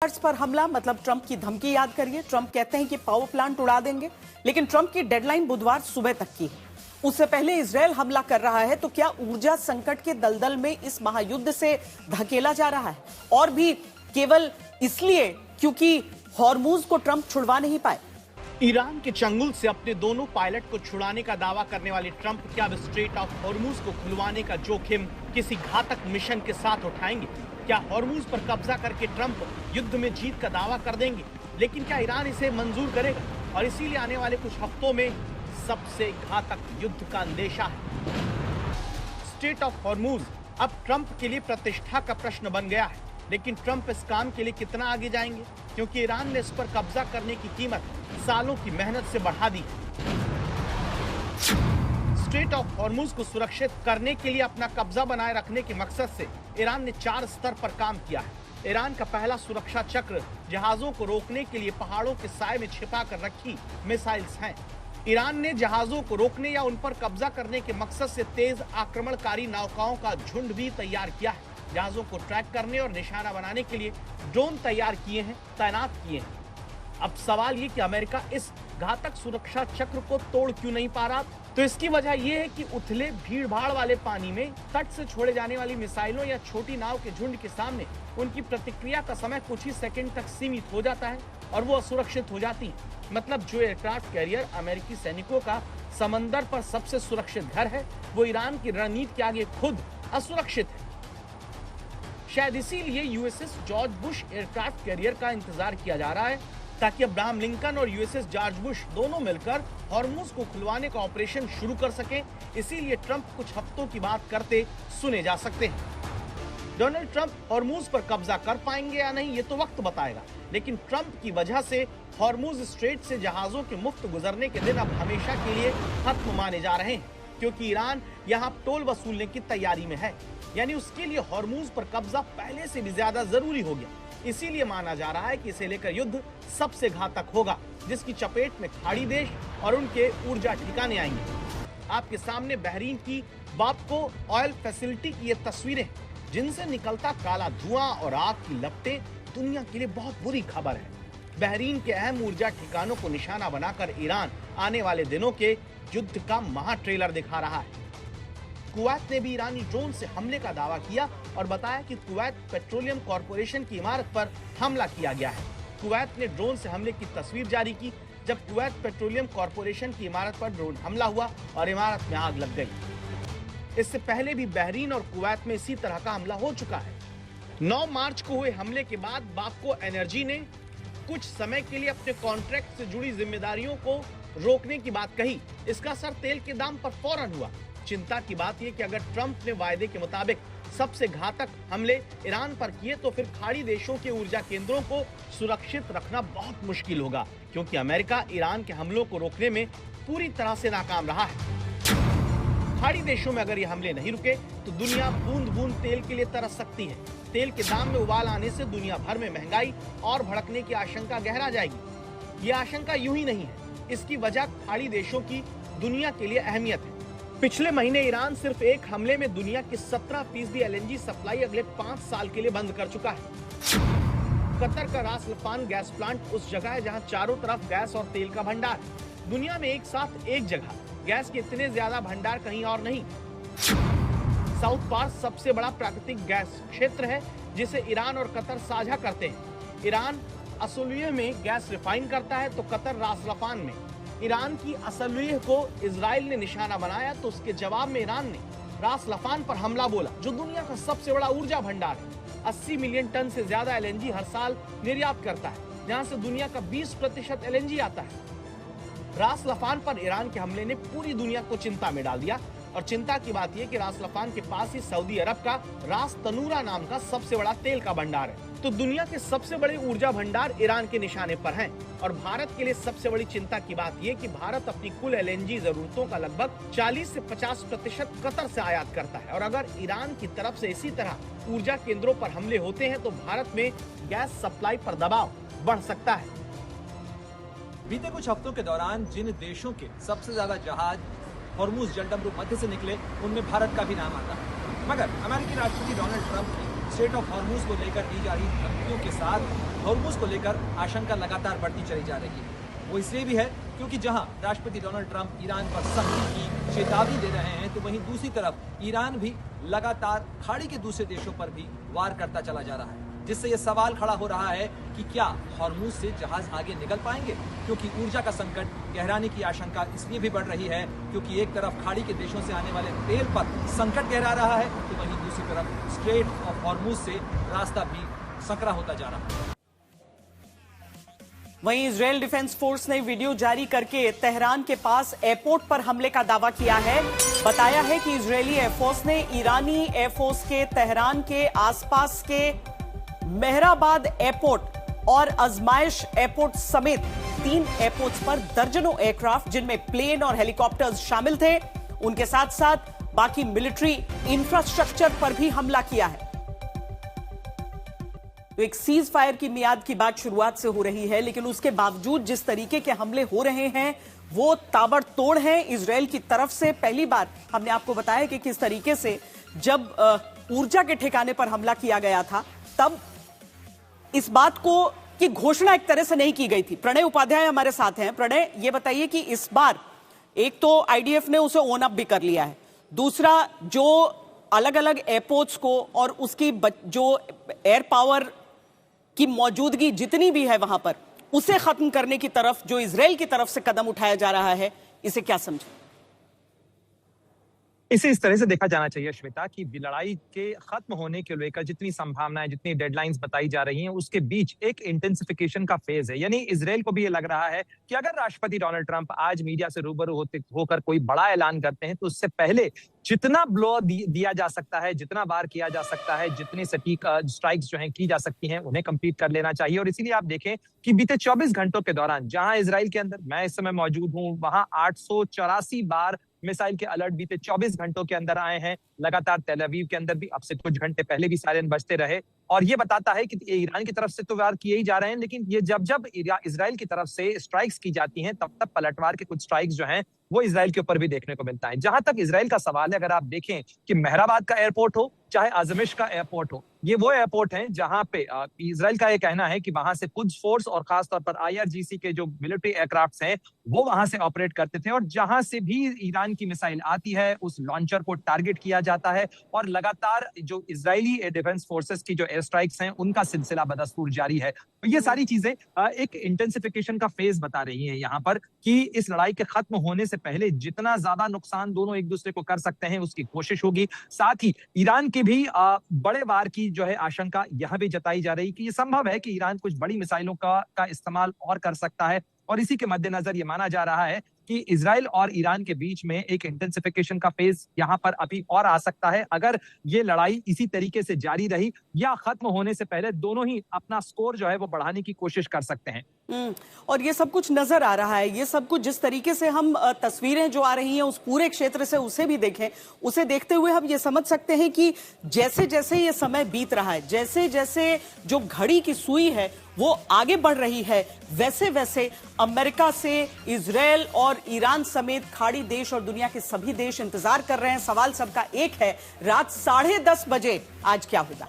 Church पर हमला मतलब ट्रंप की धमकी याद करिए। ट्रंप कहते हैं कि पावर प्लांट उड़ा देंगे, लेकिन ट्रंप की डेडलाइन बुधवार सुबह तक की है। उससे पहले इजरायल हमला कर रहा है, तो क्या ऊर्जा संकट के दलदल में इस महायुद्ध से धकेला जा रहा है? और भी केवल इसलिए क्योंकि हॉर्मूज को ट्रंप छुड़वा नहीं पाए। ईरान के चंगुल से अपने दोनों पायलट को छुड़ाने का दावा करने वाले ट्रंप क्या अब स्ट्रेट ऑफ हॉर्मूज को खुलवाने का जोखिम किसी घातक मिशन के साथ उठाएंगे? क्या हॉर्मूज पर कब्जा करके ट्रंप युद्ध में जीत का दावा कर देंगे? लेकिन क्या ईरान इसे मंजूर करेगा? और इसीलिए आने वाले कुछ हफ्तों में सबसे घातक युद्ध का अंदेशा है। स्ट्रेट ऑफ हॉर्मूज अब ट्रंप के लिए प्रतिष्ठा का प्रश्न बन गया है, लेकिन ट्रंप इस काम के लिए कितना आगे जाएंगे? क्योंकि ईरान ने इस पर कब्जा करने की कीमत सालों की मेहनत से बढ़ा दी है। स्ट्रेट ऑफ हॉर्मूज को सुरक्षित करने के लिए अपना कब्जा बनाए रखने के मकसद से ईरान ने 4 स्तर पर काम किया है। ईरान का पहला सुरक्षा चक्र जहाजों को रोकने के लिए पहाड़ों के साए में छिपा कर रखी मिसाइल्स हैं। ईरान ने जहाजों को रोकने या उन पर कब्जा करने के मकसद से तेज आक्रमणकारी नौकाओं का झुंड भी तैयार किया है। जहाजों को ट्रैक करने और निशाना बनाने के लिए ड्रोन तैयार किए हैं, तैनात किए हैं। अब सवाल ये कि अमेरिका इस घातक सुरक्षा चक्र को तोड़ क्यों नहीं पा रहा? तो इसकी वजह यह है कि उथले भीड़-भाड़ वाले पानी में तट से छोड़े जाने वाली मिसाइलों या छोटी नाव के झुंड के सामने उनकी प्रतिक्रिया का समय कुछ ही सेकंड तक सीमित हो जाता है और वो असुरक्षित हो जाती है। मतलब जो एयरक्राफ्ट कैरियर अमेरिकी सैनिकों का समंदर पर सबसे सुरक्षित घर है, वो ईरान की रणनीति के आगे खुद असुरक्षित है। शायद इसीलिए USS George Bush aircraft carrier का इंतजार किया जा रहा है, ताकि अब्राहम लिंकन और यूएसएस जॉर्ज बुश दोनों मिलकर हॉर्मूज को खुलवाने का ऑपरेशन शुरू कर सकें। इसीलिए ट्रंप कुछ हफ्तों की बात करते सुने जा सकते हैं। डोनाल्ड ट्रंप हॉर्मूज पर कब्जा कर पाएंगे या नहीं, ये तो वक्त बताएगा। लेकिन ट्रंप की वजह से हॉर्मूज स्ट्रेट से जहाजों के मुफ्त गुजरने के दिन अब हमेशा के लिए खत्म माने जा रहे हैं, क्योंकि ईरान यहाँ टोल वसूलने की तैयारी में है। यानी उसके लिए हॉर्मूज पर कब्जा पहले से भी ज्यादा जरूरी हो गया। इसीलिए माना जा रहा है कि इसे लेकर युद्ध सबसे घातक होगा, जिसकी चपेट में खाड़ी देश और उनके ऊर्जा ठिकाने आएंगे। आपके सामने बहरीन की बापको ऑयल फैसिलिटी की ये तस्वीरें, जिनसे निकलता काला धुआं और आग की लपटें दुनिया के लिए बहुत बुरी खबर है। बहरीन के अहम ऊर्जा ठिकानों को निशाना बनाकर ईरान आने वाले दिनों के युद्ध का महा ट्रेलर दिखा रहा है। कुवैत ने भी ईरानी ड्रोन से हमले का दावा किया और बताया कि कुवैत पेट्रोलियम कॉर्पोरेशन की इमारत पर हमला किया गया है। कुवैत ने ड्रोन से हमले की तस्वीर जारी की, जब कुवैत पेट्रोलियम कॉर्पोरेशन की इमारत पर ड्रोन हमला हुआ और इमारत में आग लग गई। इससे पहले भी बहरीन और कुवैत में इसी तरह का हमला हो चुका है। 9 मार्च को हुए हमले के बाद बापको एनर्जी ने कुछ समय के लिए अपने कॉन्ट्रैक्ट से जुड़ी जिम्मेदारियों को रोकने की बात कही। इसका असर तेल के दाम पर फौरन हुआ। चिंता की बात यह कि अगर ट्रंप ने वायदे के मुताबिक सबसे घातक हमले ईरान पर किए, तो फिर खाड़ी देशों के ऊर्जा केंद्रों को सुरक्षित रखना बहुत मुश्किल होगा, क्योंकि अमेरिका ईरान के हमलों को रोकने में पूरी तरह से नाकाम रहा है। खाड़ी देशों में अगर ये हमले नहीं रुके, तो दुनिया बूंद बूंद तेल के लिए तरस सकती है। तेल के दाम में उबाल आने से दुनिया भर में महंगाई और भड़कने की आशंका गहरा जाएगी। ये आशंका यूं ही नहीं है, इसकी वजह खाड़ी देशों की दुनिया के लिए अहमियत है। पिछले महीने ईरान सिर्फ एक हमले में दुनिया की 17% एलएनजी सप्लाई अगले 5 साल के लिए बंद कर चुका है। कतर का रास लफान गैस प्लांट उस जगह है जहां चारों तरफ गैस और तेल का भंडार है। दुनिया में एक साथ एक जगह गैस के इतने ज्यादा भंडार कहीं और नहीं। साउथ पार्स सबसे बड़ा प्राकृतिक गैस क्षेत्र है, जिसे ईरान और कतर साझा करते हैं। ईरान असुलिये में गैस रिफाइन करता है, तो कतर रास लफान में। ईरान की असलियत को इजराइल ने निशाना बनाया, तो उसके जवाब में ईरान ने रास लफान पर हमला बोला, जो दुनिया का सबसे बड़ा ऊर्जा भंडार है। 80 मिलियन टन से ज्यादा एलएनजी हर साल निर्यात करता है, जहां से दुनिया का 20% एलएनजी आता है। रास लफान पर ईरान के हमले ने पूरी दुनिया को चिंता में डाल दिया। और चिंता की बात यह कि रास लफान के पास ही सऊदी अरब का रास तनूरा नाम का सबसे बड़ा तेल का भंडार है। तो दुनिया के सबसे बड़े ऊर्जा भंडार ईरान के निशाने पर हैं। और भारत के लिए सबसे बड़ी चिंता की बात यह कि भारत अपनी कुल एलएनजी जरूरतों का लगभग 40 से 50% कतर से आयात करता है। और अगर ईरान की तरफ से इसी तरह ऊर्जा केंद्रों पर हमले होते हैं, तो भारत में गैस सप्लाई पर दबाव बढ़ सकता है। बीते कुछ हफ्तों के दौरान जिन देशों के सबसे ज्यादा जहाज हॉर्मूज जलडमरू मध्य से निकले, उनमें भारत का भी नाम आता है। मगर अमेरिकी राष्ट्रपति डोनाल्ड ट्रंप ने स्ट्रेट ऑफ हॉर्मूज को लेकर दी जा रही धमकियों के साथ हॉर्मुज को लेकर आशंका लगातार बढ़ती चली जा रही है। वो इसलिए भी है क्योंकि जहां राष्ट्रपति डोनाल्ड ट्रंप ईरान पर सख्ती की चेतावनी दे रहे हैं, तो वहीं दूसरी तरफ ईरान भी लगातार खाड़ी के दूसरे देशों पर भी वार करता चला जा रहा है, जिससे यह सवाल खड़ा हो रहा है कि क्या हॉर्मुज से जहाज आगे निकल पाएंगे, क्योंकि ऊर्जा का संकट गहराने की आशंका इसलिए भी बढ़ रही है क्योंकि एक तरफ खाड़ी के देशों से आने वाले तेल पर संकट गहरा रहा है, तो वहीं दूसरी तरफ स्ट्रेट ऑफ हॉर्मुज से रास्ता भी सकरा होता जा रहा है। वहीं इजरायल डिफेंस फोर्स ने वीडियो जारी करके तेहरान के पास एयरपोर्ट पर हमले का दावा किया है। बताया है कि इजरायली एयरफोर्स ने ईरानी एयरफोर्स के तेहरान के आसपास के मेहराबाद एयरपोर्ट और अजमाइश एयरपोर्ट समेत 3 एयरपोर्ट्स पर दर्जनों एयरक्राफ्ट, जिनमें प्लेन और हेलीकॉप्टर्स शामिल थे, उनके साथ साथ बाकी मिलिट्री इंफ्रास्ट्रक्चर पर भी हमला किया है। तो एक सीज फायर की मियाद की बात शुरुआत से हो रही है, लेकिन उसके बावजूद जिस तरीके के हमले हो रहे हैं वो ताबड़तोड़ हैं इजरायल की तरफ से। पहली बार हमने आपको बताया कि किस तरीके से जब ऊर्जा के ठिकाने पर हमला किया गया था, तब इस बात को की घोषणा एक तरह से नहीं की गई थी। प्रणय उपाध्याय हमारे साथ हैं। प्रणय, ये बताइए कि इस बार एक तो आईडीएफ ने उसे ओन अप भी कर लिया है, दूसरा जो अलग अलग एयरपोर्ट्स को और उसकी जो एयर पावर की मौजूदगी जितनी भी है वहां पर, उसे खत्म करने की तरफ जो इजरायल की तरफ से कदम उठाया जा रहा है, इसे क्या समझे? इसे इस तरह से देखा जाना चाहिए श्वेता कि लड़ाई के खत्म होने के लेकर जितनी संभावनाएं, जितनी डेडलाइंस बताई जा रही हैं, उसके बीच एक इंटेंसिफिकेशन का फेज है। यानी इजरायल को भी ये लग रहा है कि अगर राष्ट्रपति डोनाल्ड ट्रंप आज मीडिया से रूबरू होकर कोई बड़ा ऐलान करते हैं, तो उससे पहले जितना ब्लो दिया जा सकता है, जितना बार किया जा सकता है, जितनी सटीक स्ट्राइक्स जो हैं की जा सकती हैं, उन्हें कंप्लीट कर लेना चाहिए। और इसीलिए आप देखें कि बीते 24 घंटों के दौरान जहां इजरायल के अंदर मैं इस समय मौजूद हूं, वहां 884 बार मिसाइल के अलर्ट बीते 24 घंटों के अंदर आए हैं। लगातार तेल अवीव के अंदर भी अब से कुछ घंटे पहले भी सायरन बजते रहे, और ये बताता है कि ईरान की तरफ से तो वार किए ही जा रहे हैं, लेकिन ये जब इजरायल की तरफ से स्ट्राइक्स की जाती हैं, तब तक पलटवार के कुछ स्ट्राइक्स जो हैं वो इजरायल के ऊपर भी देखने को मिलता है। जहां तक इजरायल का सवाल है, अगर आप देखें कि मेहराबाद का एयरपोर्ट हो चाहे अजमिश का एयरपोर्ट हो, ये वो एयरपोर्ट हैं जहां पे इजरायल का ये कहना है कि वहां से कुछ फोर्स और खासतौर पर आईआरजीसी के जो मिलिट्री एयरक्राफ्ट हैं वो वहां से ऑपरेट करते थे, और जहां से भी ईरान की मिसाइल आती है उस लॉन्चर को टारगेट किया जाता है, और लगातार जो इजरायली डिफेंस फोर्सेस की जो एयर स्ट्राइक्स हैं उनका सिलसिला बदस्तूर जारी है। तो ये सारी चीजें एक इंटेंसिफिकेशन का फेज बता रही है यहाँ पर कि इस लड़ाई के खत्म होने से पहले जितना ज्यादा नुकसान दोनों एक दूसरे को कर सकते हैं उसकी कोशिश होगी। साथ ही ईरान की भी बड़े वार की जो है आशंका यहां भी जताई जा रही कि ये संभव है कि ईरान कुछ बड़ी मिसाइलों का इस्तेमाल और कर सकता है, और इसी के मद्देनजर ये माना जा रहा है कि इजरायल और ईरान के बीच में एक इंटेंसिफिकेशन का फेज यहां पर अभी और आ सकता है, अगर ये लड़ाई इसी तरीके से जारी रही या खत्म होने से पहले दोनों ही अपना स्कोर जो है वो बढ़ाने की कोशिश कर सकते हैं। और ये सब कुछ नजर आ रहा है, ये सब कुछ जिस तरीके से हम तस्वीरें जो आ रही हैं उस पूरे क्षेत्र से उसे भी देखें, उसे देखते हुए हम ये समझ सकते हैं कि जैसे जैसे ये समय बीत रहा है, जैसे जैसे जो घड़ी की सुई है वो आगे बढ़ रही है, वैसे वैसे अमेरिका से इजरायल और ईरान समेत खाड़ी देश और दुनिया के सभी देश इंतजार कर रहे हैं। सवाल सबका एक है, रात 10:30 बजे आज क्या होगा।